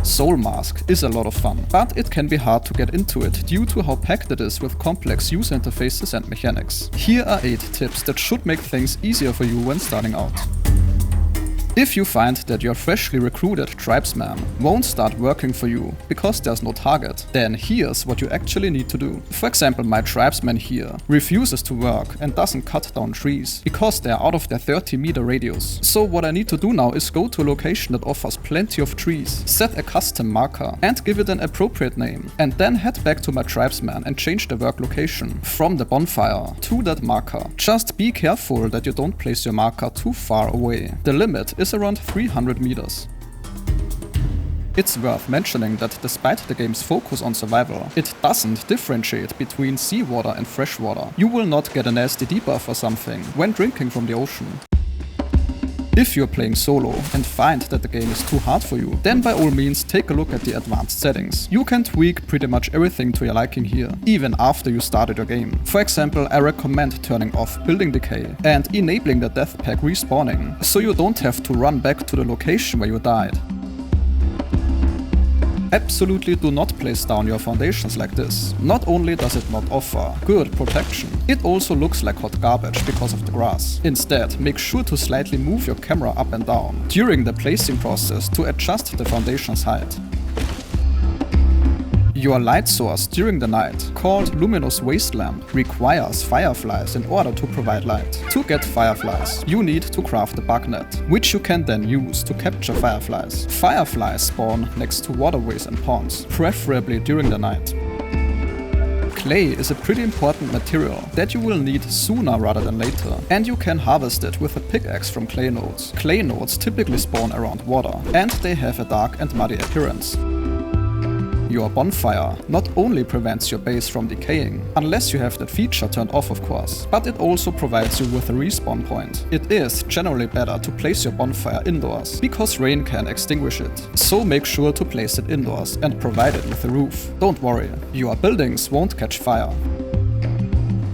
Soulmask is a lot of fun, but it can be hard to get into it due to how packed it is with complex user interfaces and mechanics. Here are 8 tips that should make things easier for you when starting out. If you find that your freshly recruited tribesman won't start working for you because there's no target, then here's what you actually need to do. For example, my tribesman here refuses to work and doesn't cut down trees because they're out of their 30-meter radius. So what I need to do now is go to a location that offers plenty of trees, set a custom marker and give it an appropriate name, and then head back to my tribesman and change the work location from the bonfire to that marker. Just be careful that you don't place your marker too far away. The limit is around 300 meters. It's worth mentioning that despite the game's focus on survival, it doesn't differentiate between seawater and freshwater. You will not get a nasty debuff or something when drinking from the ocean. If you're playing solo and find that the game is too hard for you, then by all means take a look at the advanced settings. You can tweak pretty much everything to your liking here, even after you started your game. For example, I recommend turning off building decay and enabling the death pack respawning, so you don't have to run back to the location where you died. Absolutely do not place down your foundations like this. Not only does it not offer good protection, it also looks like hot garbage because of the grass. Instead, make sure to slightly move your camera up and down during the placing process to adjust the foundation's height. Your light source during the night, called Luminous Waste Lamp, requires fireflies in order to provide light. To get fireflies, you need to craft a bug net, which you can then use to capture fireflies. Fireflies spawn next to waterways and ponds, preferably during the night. Clay is a pretty important material that you will need sooner rather than later, and you can harvest it with a pickaxe from clay nodes. Clay nodes typically spawn around water, and they have a dark and muddy appearance. Your bonfire not only prevents your base from decaying, unless you have that feature turned off of course, but it also provides you with a respawn point. It is generally better to place your bonfire indoors, because rain can extinguish it. So make sure to place it indoors and provide it with a roof. Don't worry, your buildings won't catch fire.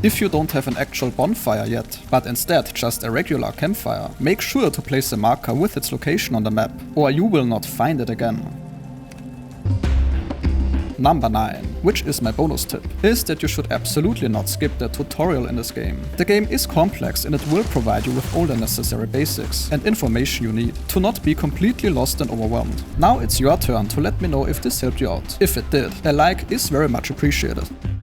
If you don't have an actual bonfire yet, but instead just a regular campfire, make sure to place a marker with its location on the map, or you will not find it again. Number 9, which is my bonus tip, is that you should absolutely not skip the tutorial in this game. The game is complex and it will provide you with all the necessary basics and information you need to not be completely lost and overwhelmed. Now it's your turn to let me know if this helped you out. If it did, a like is very much appreciated.